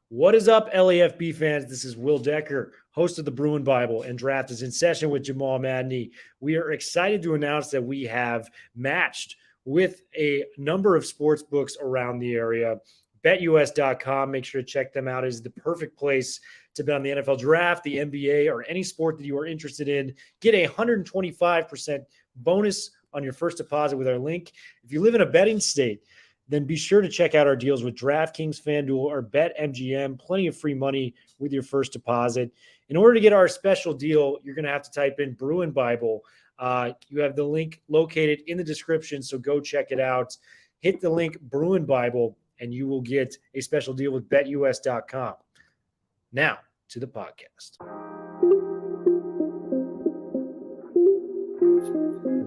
What is up, LAFB fans? This is Will Decker, host of the Bruin Bible, and Draft is in session with Jamal Madney. We are excited to announce that we have matched with a number of sports books around the area. BetUS.com, make sure to check them out. It is the perfect place to bet on the NFL draft, the NBA, or any sport that you are interested in. Get a 125% bonus on your first deposit with our link. If you live in a betting state, then be sure to check out our deals with DraftKings, FanDuel, or BetMGM. Plenty of free money with your first deposit. In order to get our special deal, you're going to have to type in Bruin Bible. You have the link located in the description, so go check it out. Hit the link Bruin Bible, and you will get a special deal with BetUS.com. Now, to the podcast.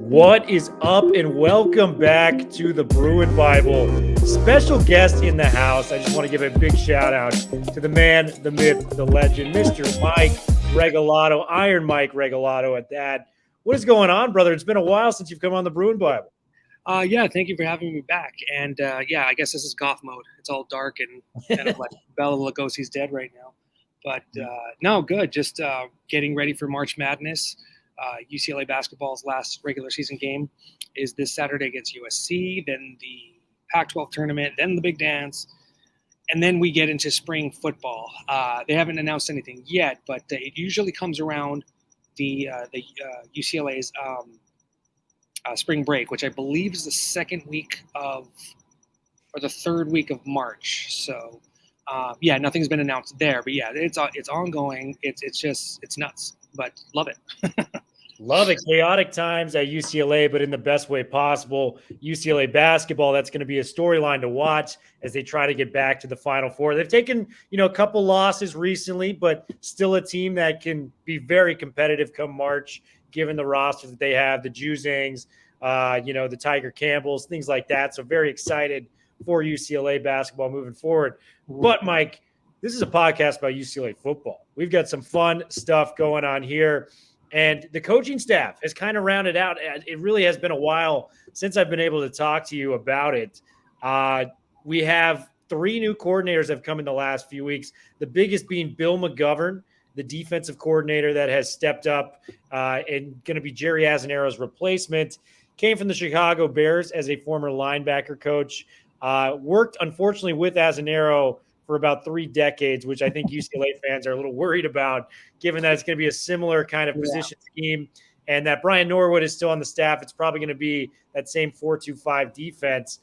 What is up, and welcome back to the Bruin Bible. Special guest in the house. I just want to give a big shout out to the man, the myth, the legend, Mr. Mike Regalado, Iron Mike Regalado at that. What is going on, brother? It's been a while since you've come on the Bruin Bible. Yeah, thank you for having me back. And I guess this is goth mode. It's all dark and kind of like Bela Lugosi's dead right now. But no, good. Just getting ready for March Madness. UCLA basketball's last regular season game is this Saturday against USC, then the Pac-12 tournament, then the big dance, and then we get into spring football. They haven't announced anything yet, but it usually comes around the UCLA's spring break, which I believe is the second week of or the third week of March. So nothing's been announced there, but yeah, it's ongoing. It's nuts, but love it. Love it. Chaotic times at UCLA, but in the best way possible. UCLA basketball, that's going to be a storyline to watch as they try to get back to the Final Four. They've taken, a couple losses recently, but still a team that can be very competitive come March, given the roster that they have, the Juzangs, the Tiger Campbells, things like that. So very excited for UCLA basketball moving forward. But, Mike, this is a podcast about UCLA football. We've got some fun stuff going on here. And the coaching staff has kind of rounded out. It really has been a while since I've been able to talk to you about it. We have 3 new coordinators that have come in the last few weeks, the biggest being Bill McGovern, the defensive coordinator that has stepped up and going to be Jerry Azzanero's replacement. Came from the Chicago Bears as a former linebacker coach. Worked, unfortunately, with Azzanero for about 3 decades, which I think UCLA fans are a little worried about, given that it's going to be a similar kind of position scheme and that Brian Norwood is still on the staff. It's probably going to be that same 4-2-5 defense.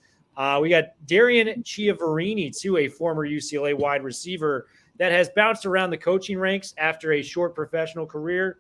We got Darian Chiavarini, too, a former UCLA wide receiver that has bounced around the coaching ranks after a short professional career,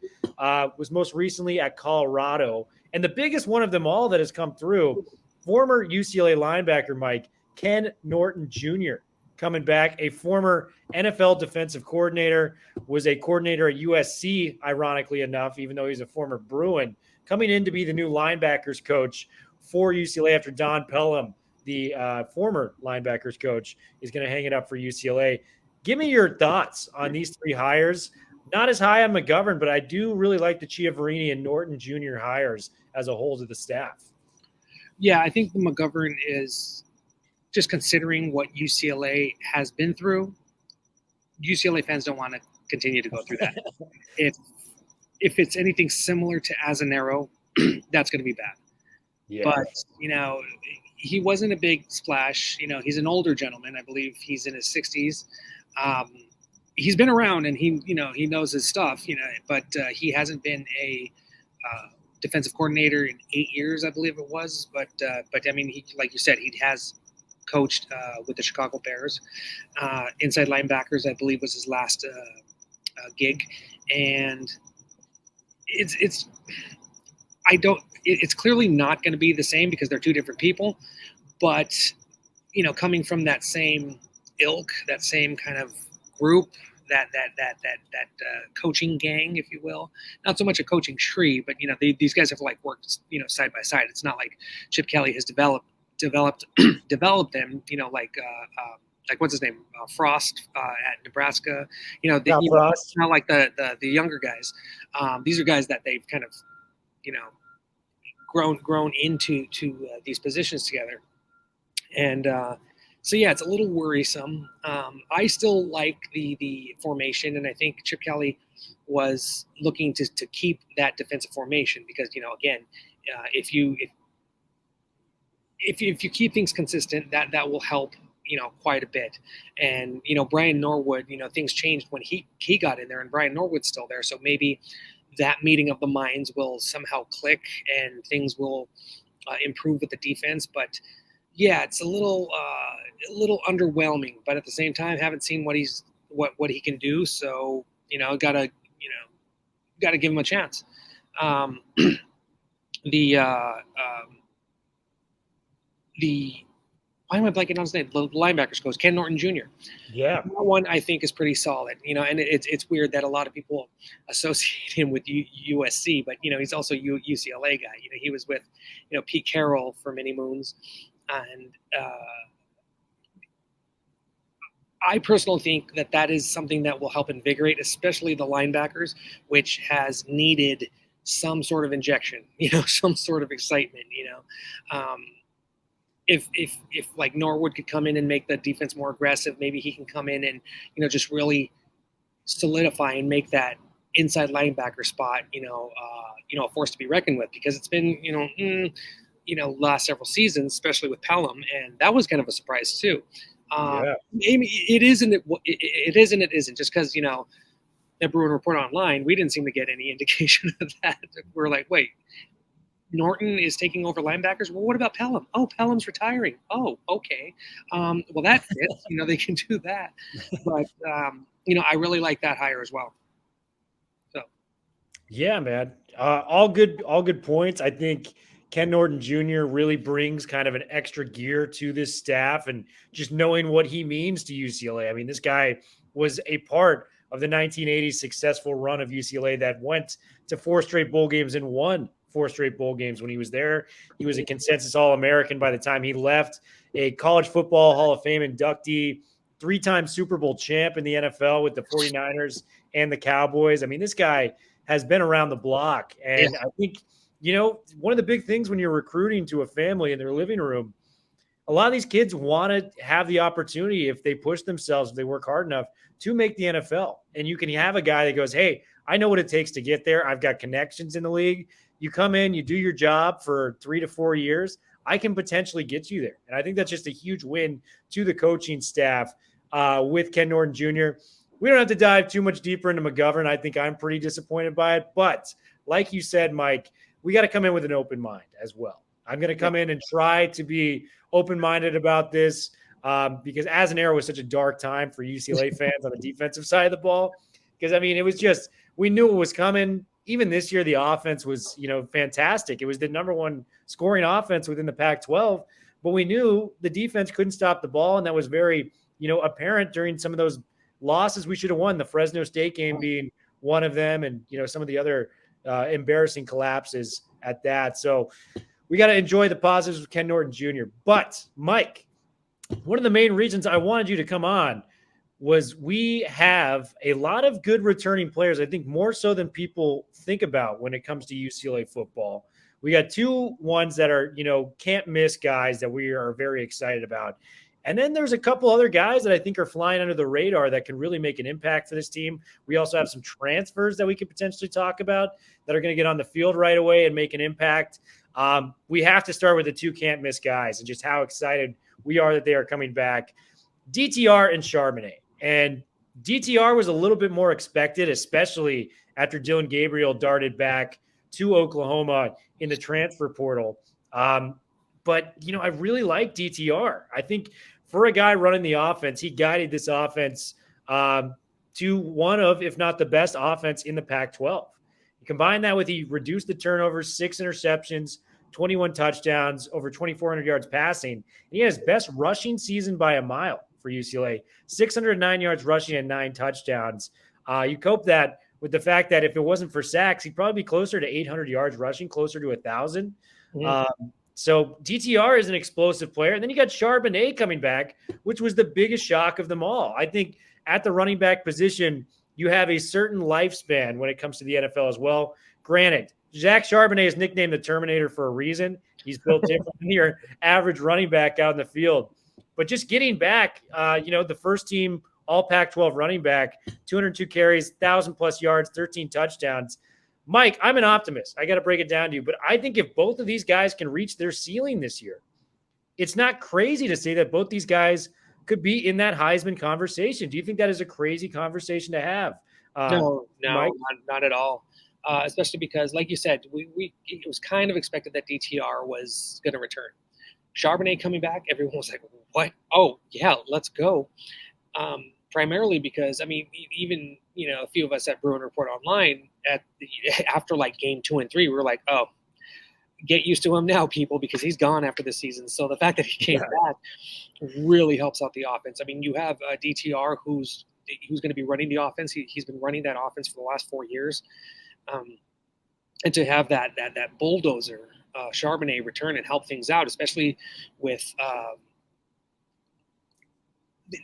was most recently at Colorado. And the biggest one of them all that has come through, former UCLA linebacker, Mike, Ken Norton Jr., coming back, a former NFL defensive coordinator, was a coordinator at USC, ironically enough, even though he's a former Bruin, coming in to be the new linebackers coach for UCLA after Don Pelham, the former linebackers coach, is going to hang it up for UCLA. Give me your thoughts on these 3 hires. Not as high on McGovern, but I do really like the Chiavarini and Norton Jr. hires as a whole to the staff. Yeah, I think the McGovern is just considering what UCLA has been through. UCLA fans don't want to continue to go through that. If it's anything similar to Azzanero, that's going to be bad. Yeah. But, he wasn't a big splash. He's an older gentleman. I believe he's in his 60s. He's been around and he knows his stuff, but he hasn't been a defensive coordinator in 8 years, I believe it was. But I mean, he, like you said, he has coached with the Chicago Bears. Inside linebackers, I believe, was his last gig. And it's clearly not going to be the same because they're 2 different people. But, coming from that same ilk, that same kind of group, that coaching gang, if you will, not so much a coaching tree, but, these guys have worked, side by side. It's not like Chip Kelly has developed them, like what's his name, Frost at Nebraska. It's not like the younger guys. These are guys that they've kind of, grown into these positions together. And So yeah, it's a little worrisome. I still like the formation, and I think Chip Kelly was looking to keep that defensive formation because again, if you keep things consistent, that will help quite a bit. And Brian Norwood, things changed when he got in there, and Brian Norwood's still there, so maybe that meeting of the minds will somehow click and things will improve with the defense. But yeah, it's a little underwhelming. But at the same time, haven't seen what he can do. So gotta give him a chance. The why am I blanking on his name? The linebackers coach, Ken Norton Jr. Yeah, that one I think is pretty solid. And it's weird that a lot of people associate him with USC, but he's also UCLA guy. He was with Pete Carroll for many moons, and I personally think that is something that will help invigorate, especially the linebackers, which has needed some sort of injection, some sort of excitement, If like Norwood could come in and make the defense more aggressive, maybe he can come in and just really solidify and make that inside linebacker spot a force to be reckoned with, because it's been last several seasons, especially with Pelham, and that was kind of a surprise too. Maybe it isn't. It isn't. It isn't. Just because that Bruin Report Online, we didn't seem to get any indication of that. We're like, wait. Norton is taking over linebackers. Well, what about Pelham? Oh, Pelham's retiring. Oh, okay. Well, that fits. They can do that. But I really like that hire as well. So, yeah, man. All good points. I think Ken Norton Jr. really brings kind of an extra gear to this staff, and just knowing what he means to UCLA. I mean, this guy was a part of the 1980s successful run of UCLA that went to 4 straight bowl games and won 4 straight bowl games when he was there. He was a consensus All-American by the time he left, a college football Hall of Fame inductee, 3-time Super Bowl champ in the NFL with the 49ers and the Cowboys. I mean, this guy has been around the block. And I think, one of the big things when you're recruiting to a family in their living room, a lot of these kids want to have the opportunity, if they push themselves, if they work hard enough, to make the NFL. And you can have a guy that goes, hey, I know what it takes to get there. I've got connections in the league. You come in, you do your job for 3 to 4 years, I can potentially get you there. And I think that's just a huge win to the coaching staff with Ken Norton Jr. We don't have to dive too much deeper into McGovern. I think I'm pretty disappointed by it. But like you said, Mike, we got to come in with an open mind as well. I'm going to come in and try to be open-minded about this because as an era was such a dark time for UCLA fans on the defensive side of the ball. Because, I mean, it was just – we knew it was coming. Even this year, the offense was, fantastic. It was the number 1 scoring offense within the Pac-12, but we knew the defense couldn't stop the ball, and that was very, apparent during some of those losses we should have won. The Fresno State game being one of them, and some of the other embarrassing collapses at that. So we got to enjoy the positives with Ken Norton Jr. But Mike, one of the main reasons I wanted you to come on was we have a lot of good returning players, I think more so than people think about when it comes to UCLA football. We got 2 ones that are, can't miss guys that we are very excited about. And then there's a couple other guys that I think are flying under the radar that can really make an impact for this team. We also have some transfers that we could potentially talk about that are going to get on the field right away and make an impact. We have to start with the 2 can't miss guys and just how excited we are that they are coming back. DTR and Charbonnet. And DTR was a little bit more expected, especially after Dylan Gabriel darted back to Oklahoma in the transfer portal. But, I really like DTR. I think for a guy running the offense, he guided this offense to one of, if not the best offense in the Pac-12. You combine that with he reduced the turnovers, 6 interceptions, 21 touchdowns, over 2,400 yards passing. And he had his best rushing season by a mile for UCLA, 609 yards rushing and 9 touchdowns. You cope that with the fact that if it wasn't for sacks, he'd probably be closer to 800 yards rushing, closer to 1,000. Mm-hmm. So DTR is an explosive player. And then you got Charbonnet coming back, which was the biggest shock of them all. I think at the running back position, you have a certain lifespan when it comes to the NFL as well. Granted, Zach Charbonnet is nicknamed the Terminator for a reason. He's built different than your average running back out in the field. But just getting back, the first team all Pac-12 running back, 202 carries, 1,000+ yards, 13 touchdowns. Mike, I'm an optimist. I got to break it down to you. But I think if both of these guys can reach their ceiling this year, it's not crazy to say that both these guys could be in that Heisman conversation. Do you think that is a crazy conversation to have? No, Mike? not at all. Especially because, like you said, it was kind of expected that DTR was going to return. Charbonnet coming back, everyone was like, "What? Oh, yeah, let's go." Primarily because, I mean, even a few of us at Bruin Report Online after like game 2 and 3, we were like, "Oh, get used to him now, people, because he's gone after this season." So the fact that he came back really helps out the offense. I mean, you have DTR who's going to be running the offense. He's been running that offense for the last 4 years, and to have that bulldozer Charbonnet return and help things out, especially with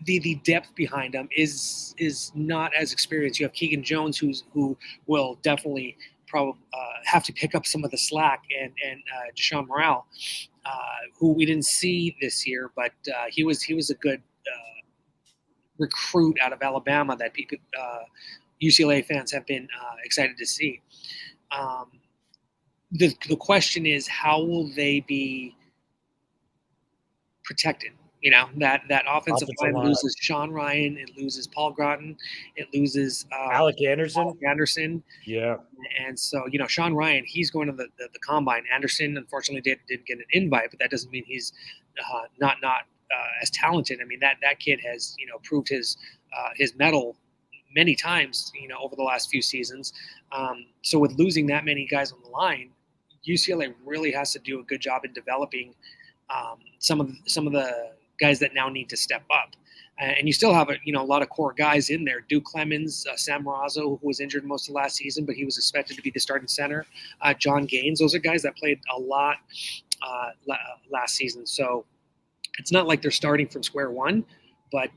the depth behind him is not as experienced. You have Keegan Jones who will definitely probably have to pick up some of the slack, and Deshaun Morale, who we didn't see this year, but he was a good recruit out of Alabama that people UCLA fans have been excited to see. The question is, how will they be protected? That offensive line loses Sean Ryan, it loses Paul Groton, it loses Alec Anderson. Yeah. And so, Sean Ryan, he's going to the combine. Anderson, unfortunately, didn't get an invite, but that doesn't mean he's not as talented. I mean, that kid has, proved his mettle many times, over the last few seasons. So with losing that many guys on the line, UCLA really has to do a good job in developing some of the guys that now need to step up. And you still have a lot of core guys in there. Duke Clemens, Sam Marazzo, who was injured most of last season, but he was expected to be the starting center. John Gaines, those are guys that played a lot last season. So it's not like they're starting from square one, but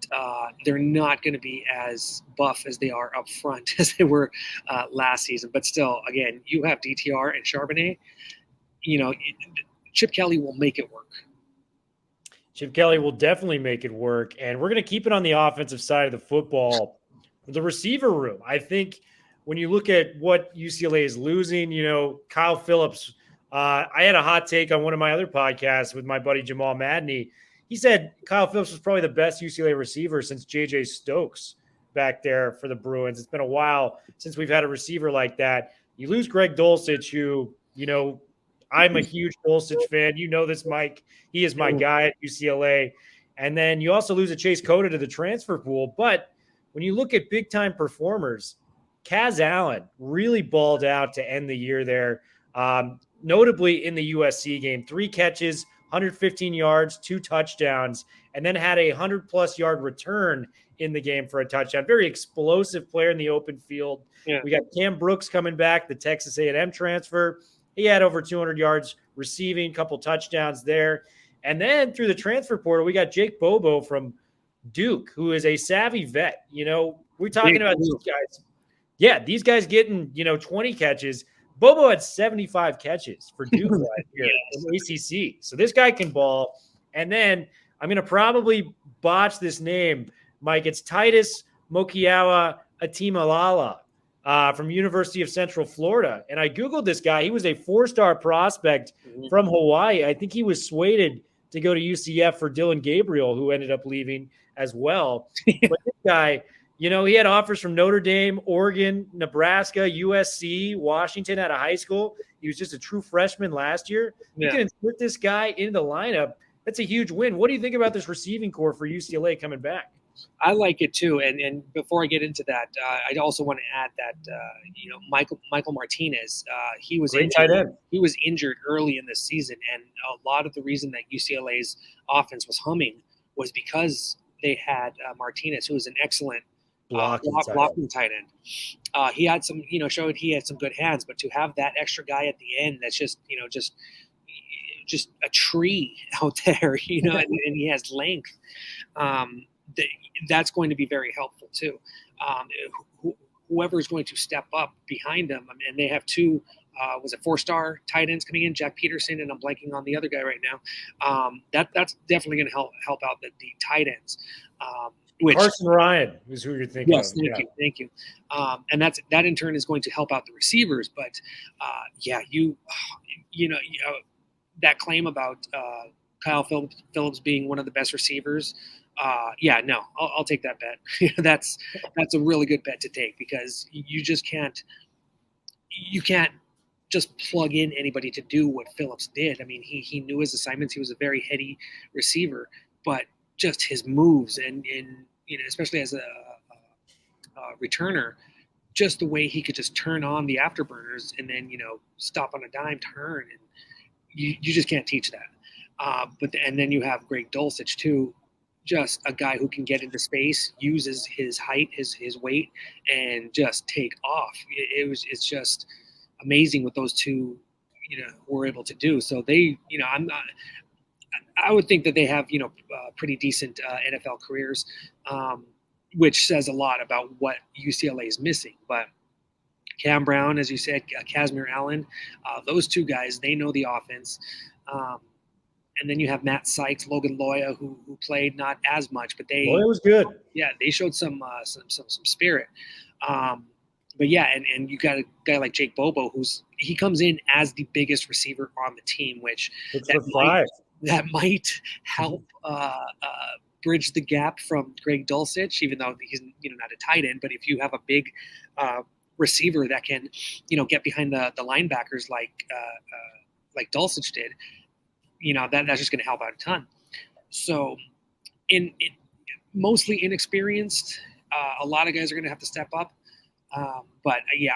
they're not going to be as buff as they are up front as they were last season. But still, again, you have DTR and Charbonnet. Chip Kelly will make it work. Chip Kelly will definitely make it work. And we're going to keep it on the offensive side of the football. The receiver room, I think when you look at what UCLA is losing, Kyle Phillips, I had a hot take on one of my other podcasts with my buddy Jamal Madney. He said Kyle Phillips was probably the best UCLA receiver since J.J. Stokes back there for the Bruins. It's been a while since we've had a receiver like that. You lose Greg Dulcich, who, I'm a huge Dulcich fan. You know this, Mike. He is my guy at UCLA. And then you also lose a Chase Cota to the transfer pool. But when you look at big-time performers, Kaz Allen really balled out to end the year there, notably in the USC game. 3 catches, 115 yards, 2 touchdowns, and then had a 100+ yard return in the game for a touchdown. Very explosive player in the open field. Yeah. We got Cam Brooks coming back, the Texas A&M transfer. He had over 200 yards receiving, a couple touchdowns there. And then through the transfer portal, we got Jake Bobo from Duke, who is a savvy vet. We're talking about these guys. Yeah, these guys getting, 20 catches. Bobo had 75 catches for Duke last year in the ACC. So this guy can ball. And then I'm going to probably botch this name, Mike. It's Titus Mokiawa Atimalala from University of Central Florida. And I Googled this guy. He was a 4-star prospect from Hawaii. I think he was swayed to go to UCF for Dylan Gabriel, who ended up leaving as well. But this guy, he had offers from Notre Dame, Oregon, Nebraska, USC, Washington out of high school. He was just a true freshman last year. You can insert this guy into the lineup. That's a huge win. What do you think about this receiving core for UCLA coming back? I like it too. And before I get into that, I also want to add that, Michael Martinez, he was injured. He was injured early in the season. And a lot of the reason that UCLA's offense was humming was because they had Martinez, who was an excellent blocking tight end. He had some, showed he had some good hands, but to have that extra guy at the end, that's just a tree out there, and he has length. That's going to be very helpful too. Whoever is going to step up behind them, and they have 2 was it 4-star tight ends coming in, Jack Peterson, and I'm blanking on the other guy right now. That's definitely going to help out the tight ends. Which Carson Ryan is who you're thinking yes, of. Thank you. And that in turn is going to help out the receivers. But that claim about Kyle Phillips being one of the best receivers. I'll take that bet. That's a really good bet to take, because you just can't just plug in anybody to do what Phillips did. I mean, he knew his assignments. He was a very heady receiver, but just his moves and especially as a returner, just the way he could just turn on the afterburners and then stop on a dime, turn, and you just can't teach that. And then you have Greg Dulcich too, just a guy who can get into space, uses his height, his weight, and just take off. It's just amazing what those two were able to do. So they, I would think that they have pretty decent NFL careers, which says a lot about what UCLA is missing. But Cam Brown, as you said, Casimir Allen, those two guys, they know the offense. And then you have Matt Sykes, Logan Loya, who played not as much, but Loya was good. Yeah, they showed some spirit. But yeah, and you got a guy like Jake Bobo, he comes in as the biggest receiver on the team, which that might help bridge the gap from Greg Dulcich, even though he's not a tight end. But if you have a big receiver that can get behind the linebackers like Dulcich did, that's just going to help out a ton. So in mostly inexperienced, a lot of guys are going to have to step up. But yeah,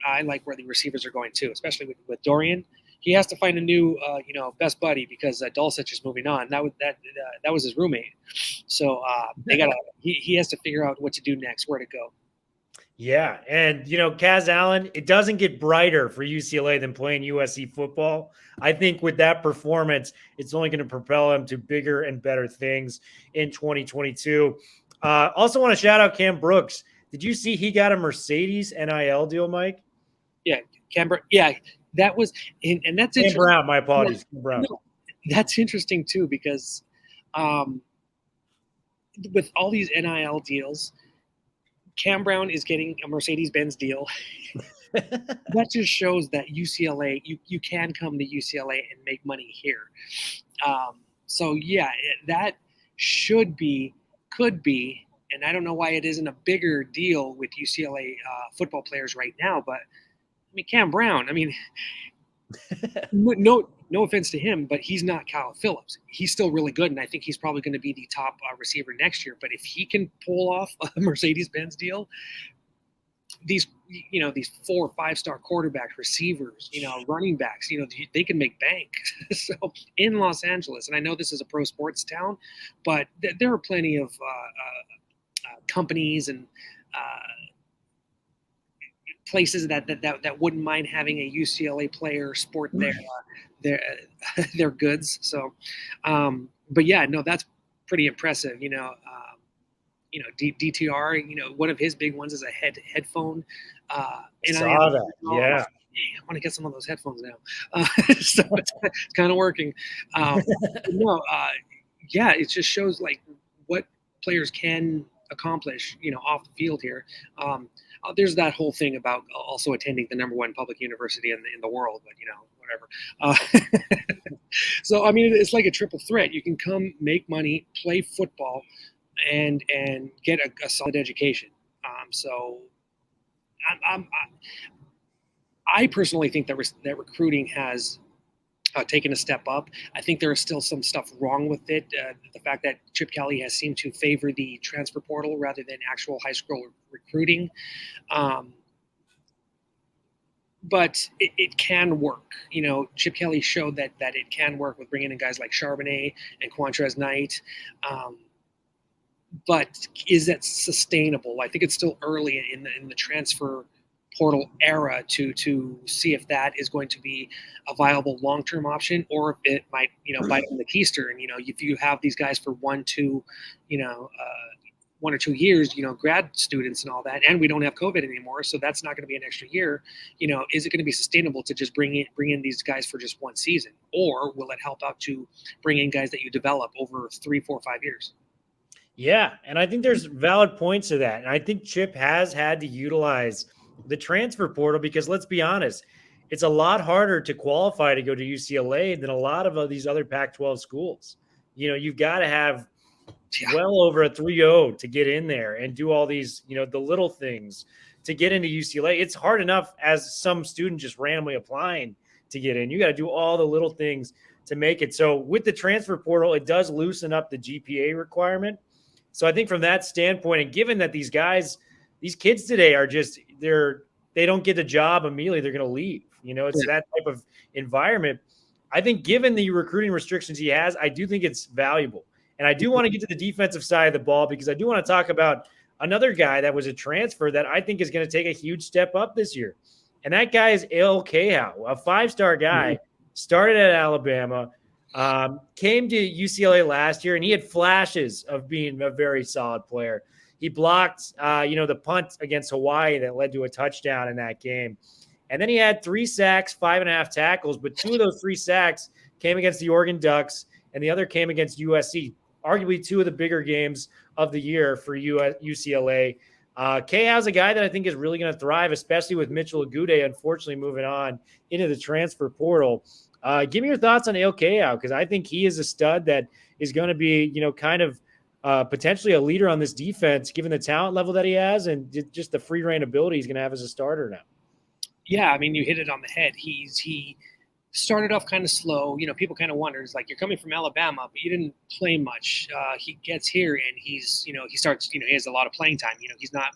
I like where the receivers are going too, especially with Dorian. He has to find a new, best buddy, because Dulcich is moving on. That was his roommate. So he has to figure out what to do next, where to go. Yeah, and Kaz Allen, it doesn't get brighter for UCLA than playing USC football. I think with that performance, it's only going to propel him to bigger and better things in 2022. Also want to shout out Cam Brooks. Did you see he got a Mercedes NIL deal, Mike? Yeah, that was, and that's Cam interesting. Brown, my apologies. Cam Brown. No, that's interesting too, because with all these NIL deals, Cam Brown is getting a Mercedes-Benz deal. That just shows that UCLA, you can come to UCLA and make money here. So yeah, that could be, and I don't know why it isn't a bigger deal with UCLA football players right now, but I mean, Cam Brown, no offense to him, but he's not Kyle Phillips. He's still really good, and I think he's probably going to be the top receiver next year. But if he can pull off a Mercedes-Benz deal, these 4 or 5-star quarterbacks, receivers, running backs, they can make bank. So in Los Angeles, and I know this is a pro sports town, but there are plenty of companies and places that wouldn't mind having a UCLA player sport their goods. So, but yeah, no, that's pretty impressive. DTR, one of his big ones is a headphone. And saw that. Yeah. I want to get some of those headphones now. So it's kind of working. Yeah, it just shows like what players can accomplish, off the field here. There's that whole thing about also attending the #1 public university in the world, but whatever. So I mean, it's like a triple threat. You can come, make money, play football, and get a solid education. So I personally think that recruiting has taken a step up. I think there is still some stuff wrong with it. The fact that Chip Kelly has seemed to favor the transfer portal rather than actual high school recruiting. But it can work. Chip Kelly showed that it can work with bringing in guys like Charbonnet and Quantrez Knight. But is that sustainable? I think it's still early in the transfer portal era to see if that is going to be a viable long-term option, or if it might bite on the keister. And if you have these guys for 1-2 1 or 2 years, grad students and all that, and we don't have COVID anymore, so that's not going to be an extra year. Is it going to be sustainable to just bring in these guys for just one season, or will it help out to bring in guys that you develop over 3, 4, 5 years? Yeah, and I think there's valid points to that. And I think Chip has had to utilize the transfer portal because let's be honest, it's a lot harder to qualify to go to UCLA than a lot of these other Pac-12 schools. You've got to have well over a 3.0 to get in there and do all these, the little things to get into UCLA. It's hard enough as some student just randomly applying to get in. You got to do all the little things to make it. So with the transfer portal, it does loosen up the GPA requirement. So I think from that standpoint, and given that these kids today are just they don't get a job immediately, they're going to leave. It's that type of environment. I think given the recruiting restrictions he has, I do think it's valuable. And I do want to get to the defensive side of the ball because I do want to talk about another guy that was a transfer that I think is going to take a huge step up this year. And that guy is El Cahow, a 5-star guy, started at Alabama, came to UCLA last year, and he had flashes of being a very solid player. He blocked, the punt against Hawaii that led to a touchdown in that game. And then he had 3 sacks, 5.5 tackles, but 2 of those 3 sacks came against the Oregon Ducks, and the other came against USC, arguably 2 of the bigger games of the year for UCLA. Cahow's a guy that I think is really going to thrive, especially with Mitchell Agude, unfortunately, moving on into the transfer portal. Give me your thoughts on El Cahow, because I think he is a stud that is going to be, kind of potentially a leader on this defense, given the talent level that he has and just the free reign ability he's going to have as a starter now. Yeah, I mean, you hit it on the head. He started off kind of slow. People kind of wonder, it's like, you're coming from Alabama, but you didn't play much. He gets here and he starts, he has a lot of playing time. He's not,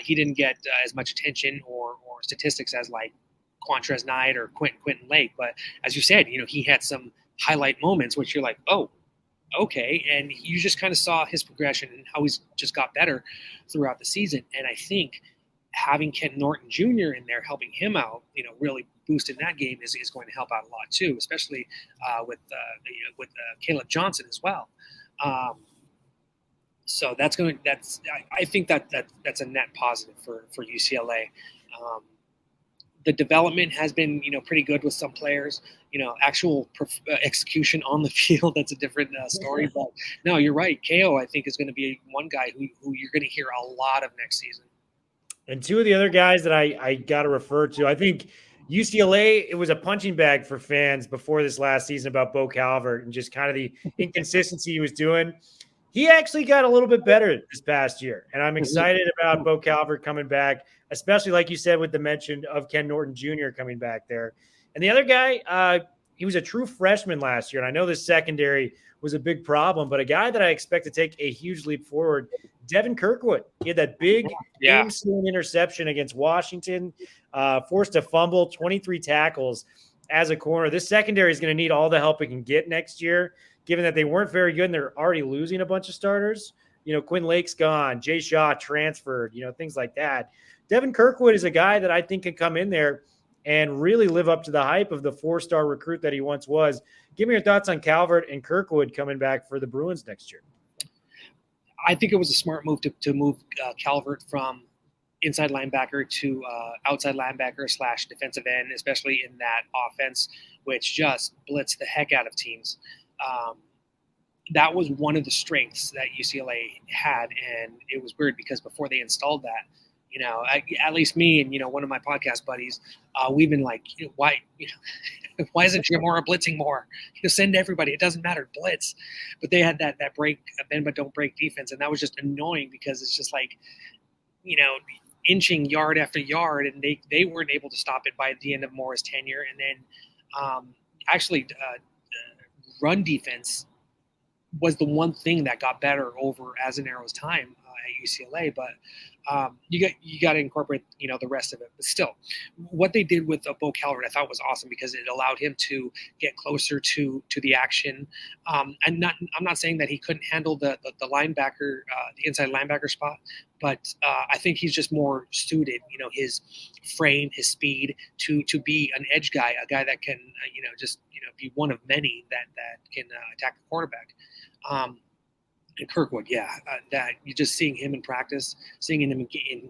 he didn't get as much attention or statistics as like Quantrez Knight or Quentin Lake. But as you said, he had some highlight moments, which you're like, oh, okay. And you just kind of saw his progression and how he's just got better throughout the season. And I think having Ken Norton Jr. in there helping him out, really boosting that game is going to help out a lot too, especially with Caleb Johnson as well. So I think that's a net positive for UCLA. The development has been, pretty good with some players. Actual execution on the field, that's a different story. But no, you're right. Cahow, I think, is going to be one guy who you're going to hear a lot of next season. And 2 of the other guys that I got to refer to, I think UCLA, it was a punching bag for fans before this last season about Bo Calvert and just kind of the inconsistency he was doing. He actually got a little bit better this past year, and I'm excited about Bo Calvert coming back, especially like you said with the mention of Ken Norton Jr. coming back there. And the other guy, he was a true freshman last year, and I know the secondary was a big problem, but a guy that I expect to take a huge leap forward, Devin Kirkwood. He had that big game-sealing interception against Washington, forced a fumble, 23 tackles as a corner. This secondary is going to need all the help it can get next year, given that they weren't very good and they're already losing a bunch of starters. Quinn Lake's gone, Jay Shaw transferred, things like that. Devin Kirkwood is a guy that I think can come in there and really live up to the hype of the 4-star recruit that he once was. Give me your thoughts on Calvert and Kirkwood coming back for the Bruins next year. I think it was a smart move to move Calvert from inside linebacker to outside linebacker / defensive end, especially in that offense, which just blitzed the heck out of teams. That was one of the strengths that UCLA had, and it was weird because before they installed that, at least me and one of my podcast buddies, we've been like, why isn't Jamora blitzing more? Send everybody. It doesn't matter, blitz. But they had that break, bend but don't break defense, and that was just annoying because it's just like, inching yard after yard, and they weren't able to stop it by the end of Moore's tenure. And then run defense was the one thing that got better over Azzanero's time at UCLA, but you got to incorporate the rest of it. But still, what they did with Bo Calvert I thought was awesome because it allowed him to get closer to the action. I'm not saying that he couldn't handle the linebacker, the inside linebacker spot, but I think he's just more suited, his frame, his speed to be an edge guy, a guy that can be one of many that can attack the quarterback. And Kirkwood, that you just seeing him in practice, seeing him in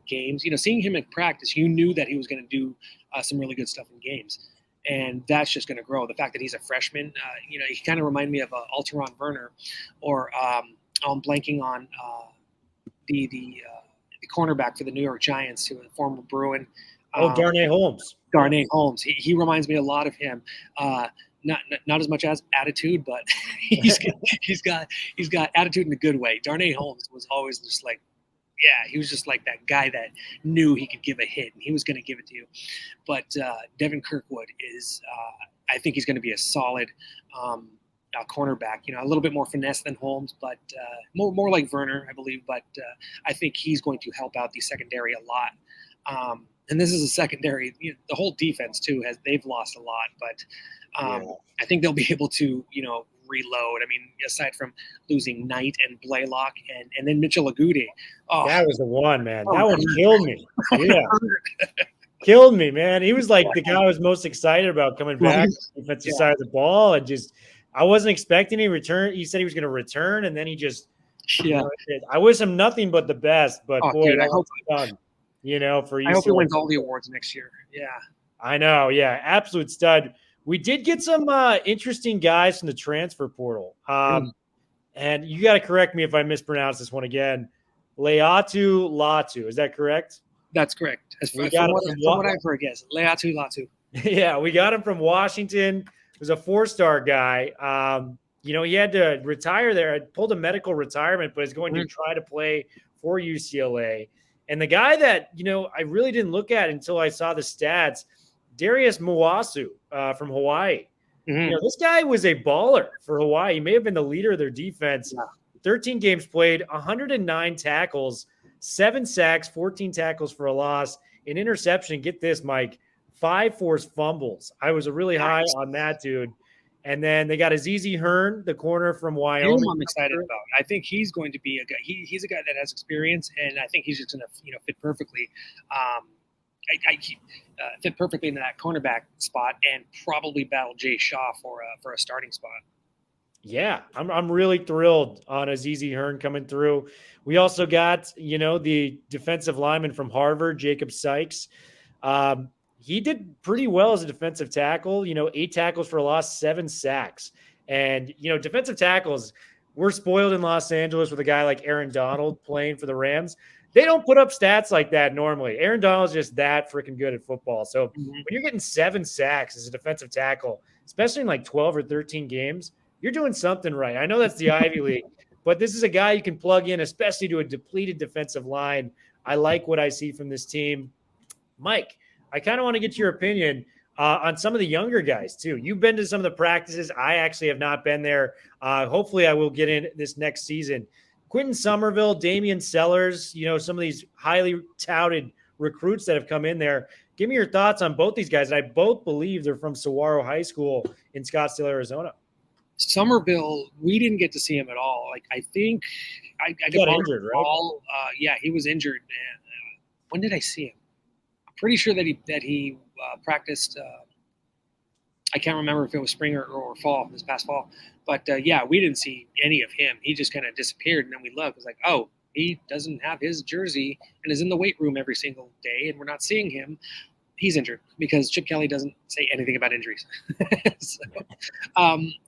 games, seeing him in practice, you knew that he was going to do some really good stuff in games, and that's just going to grow. The fact that he's a freshman, he kind of reminded me of Alteron Werner, or I'm blanking on the cornerback for the New York Giants, who was a former Bruin. Darnay Holmes. Darnay Holmes. He reminds me a lot of him. Not as much as attitude, but he's got attitude in a good way. Darnay Holmes was always just like, he was just like that guy that knew he could give a hit and he was going to give it to you. But Devin Kirkwood is, I think he's going to be a solid cornerback. A little bit more finesse than Holmes, but more like Werner, I believe. But I think he's going to help out the secondary a lot. And this is a secondary. The whole defense too they've lost a lot, but I think they'll be able to reload. I mean, aside from losing Knight and Blaylock and then Mitchell Agude. Oh, that was the one, man. That one killed me. Yeah, killed me, man. He was like the guy I was most excited about coming back on the defensive side of the ball, and I wasn't expecting any return. He said he was going to return, and then he just I wish him nothing but the best. But boy, dude, I hope done. For UCLA. I hope he wins all the awards next year. Yeah, I know. Yeah, absolute stud. We did get some interesting guys from the transfer portal. And you got to correct me if I mispronounce this one again. Leatu Latu. Is that correct? That's correct. From what I've heard, yes. Leatu Latu. Yeah, we got him from Washington. He was a 4-star guy. He had to retire there. Pulled a medical retirement, but is going to try to play for UCLA. And the guy that, I really didn't look at until I saw the stats, Darius Muwasu from Hawaii. This guy was a baller for Hawaii. He may have been the leader of their defense. 13 games played, 109 tackles, 7 sacks, 14 tackles for a loss, an interception. Get this, Mike, 5 forced fumbles. I was really high on that dude. And then they got Azizi Hearn, the corner from Wyoming. I'm excited about. I think he's going to be a guy. He's a guy that has experience, and I think he's just going to fit perfectly. Fit perfectly in that cornerback spot, and probably battle Jay Shaw for a starting spot. Yeah, I'm really thrilled on Azizi Hearn coming through. We also got the defensive lineman from Harvard, Jacob Sykes. He did pretty well as a defensive tackle. 8 tackles for a loss, 7 sacks, and defensive tackles. We're spoiled in Los Angeles with a guy like Aaron Donald playing for the Rams. They don't put up stats like that normally. Aaron Donald's just that freaking good at football. So when you're getting 7 sacks as a defensive tackle, especially in like 12 or 13 games, you're doing something right. I know that's the Ivy League, but this is a guy you can plug in, especially to a depleted defensive line. I like what I see from this team. Mike, I kind of want to get your opinion on some of the younger guys too. You've been to some of the practices. I actually have not been there. Hopefully I will get in this next season. Quentin Somerville, Damian Sellers, some of these highly touted recruits that have come in there. Give me your thoughts on both these guys. And I both believe they're from Saguaro High School in Scottsdale, Arizona. Somerville, we didn't get to see him at all. I think I got injured, right? He was injured. When did I see him? I'm pretty sure that he practiced. I can't remember if it was spring or fall, this past fall. But, we didn't see any of him. He just kind of disappeared, and then we looked. It was like, oh, he doesn't have his jersey and is in the weight room every single day, and we're not seeing him. He's injured because Chip Kelly doesn't say anything about injuries.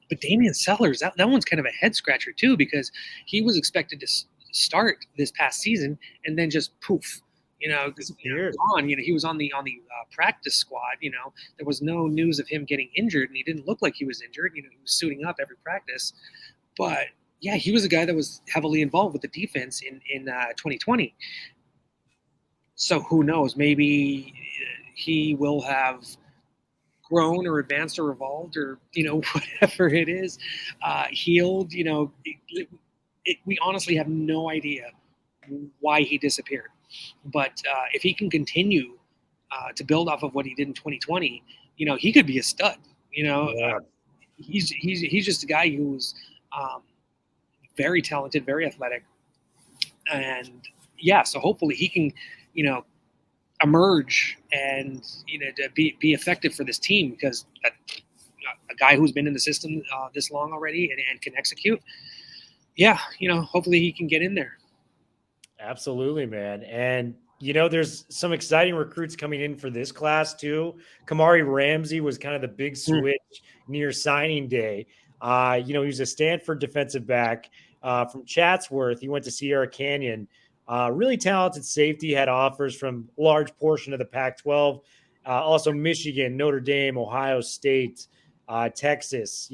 But Damian Sellers, that one's kind of a head-scratcher too, because he was expected to start this past season and then just poof. He was on the practice squad. There was no news of him getting injured, and he didn't look like he was injured. He was suiting up every practice. But yeah, he was a guy that was heavily involved with the defense in 2020. So who knows? Maybe he will have grown or advanced or evolved or whatever it is, healed. We honestly have no idea why he disappeared. But if he can continue to build off of what he did in 2020, he could be a stud. He's just a guy who's very talented, very athletic, and so hopefully he can, emerge and to be effective for this team, because a guy who's been in the system this long already and can execute. yeah, hopefully he can get in there. Absolutely, man. And there's some exciting recruits coming in for this class too. Kamari Ramsey was kind of the big switch near signing day. He was a Stanford defensive back from Chatsworth. He went to Sierra Canyon. Really talented safety, had offers from a large portion of the Pac-12. Also Michigan, Notre Dame, Ohio State, Texas,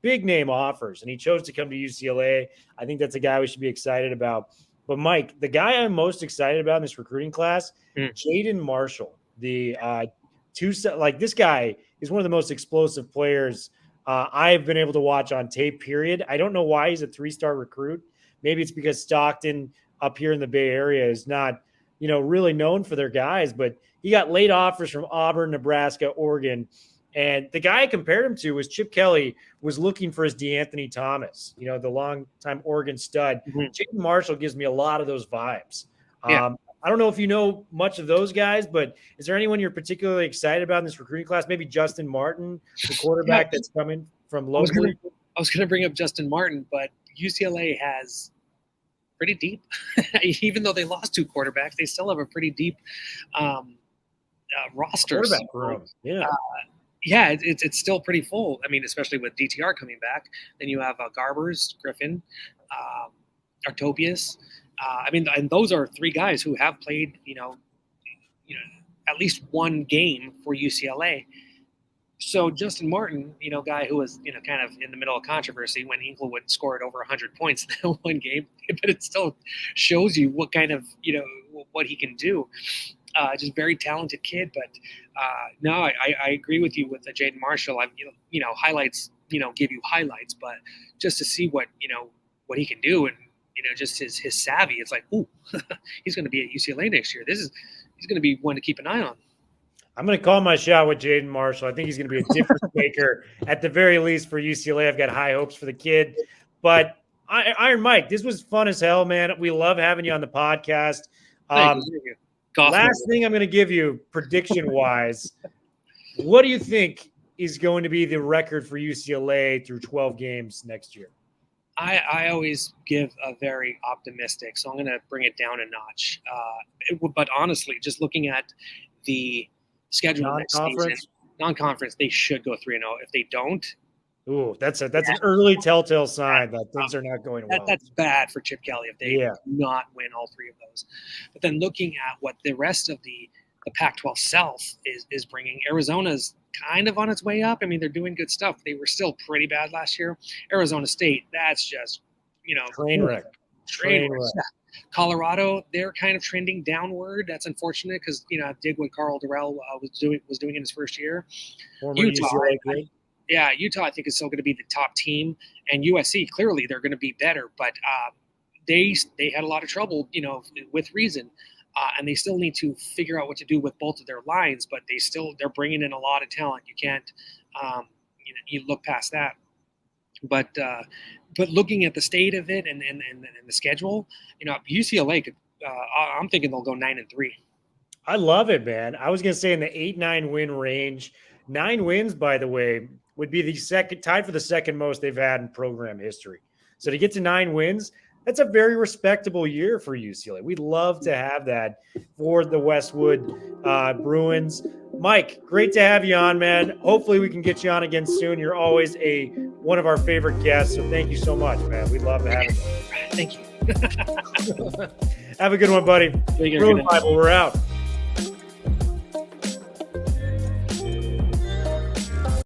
big name offers. And he chose to come to UCLA. I think that's a guy we should be excited about. But Mike, the guy I'm most excited about in this recruiting class, Jaden Marshall, this guy is one of the most explosive players I've been able to watch on tape, period. I don't know why he's a 3-star recruit. Maybe it's because Stockton up here in the Bay Area is not, really known for their guys, but he got late offers from Auburn, Nebraska, Oregon. And the guy I compared him to was Chip Kelly was looking for his DeAnthony Thomas, the longtime Oregon stud. Jaden Marshall gives me a lot of those vibes. Yeah. I don't know if you know much of those guys, but is there anyone you're particularly excited about in this recruiting class? Maybe Justin Martin, the quarterback that's coming from locally. I was going to bring up Justin Martin, but UCLA has pretty deep. Even though they lost 2 quarterbacks, they still have a pretty deep roster. Quarterback room. Yeah. Yeah, it's still pretty full. I mean, especially with DTR coming back. Then you have Garbers, Griffin, Artobius. And those are 3 guys who have played, at least one game for UCLA. So Justin Martin, guy who was, kind of in the middle of controversy when Inglewood scored over 100 points in that one game, but it still shows you what kind of, what he can do. Just very talented kid, but no, I agree with you with Jaden Marshall. Highlights, give you highlights, but just to see what he can do and just his savvy, it's like, ooh, he's going to be at UCLA next year. He's going to be one to keep an eye on. I'm going to call my shot with Jaden Marshall. I think he's going to be a difference maker at the very least for UCLA. I've got high hopes for the kid, but Iron Mike, this was fun as hell, man. We love having you on the podcast. Thank you. Last thing I'm going to give you, prediction-wise, what do you think is going to be the record for UCLA through 12 games next year? I always give a very optimistic, so I'm going to bring it down a notch. But honestly, just looking at the schedule next season, non-conference, they should go 3-0. If they don't, ooh, that's an early telltale sign that things are not going well. That's bad for Chip Kelly if they do not win all 3 of those. But then looking at what the rest of the Pac-12 South is bringing, Arizona's kind of on its way up. I mean, they're doing good stuff. They were still pretty bad last year. Arizona State, that's just, train wreck. Yeah. Colorado, they're kind of trending downward. That's unfortunate because, I dig what Carl Durrell was doing in his first year. Utah, I think, is still going to be the top team, and USC, clearly, they're going to be better. But they had a lot of trouble, with reason, and they still need to figure out what to do with both of their lines. But they're bringing in a lot of talent. You can't, you look past that. But looking at the state of it and the schedule, UCLA could. I'm thinking they'll go 9-3. I love it, man. I was going to say in the 8-9 win range. 9 wins, by the way, would be tied for the second most they've had in program history. So to get to 9 wins, that's a very respectable year for UCLA. We'd love to have that for the Westwood Bruins. Mike, great to have you on, man. Hopefully we can get you on again soon. You're always one of our favorite guests, so thank you so much, man. We'd love to have you. Thank you. Have a good one, buddy. Bruin Bible, we're out.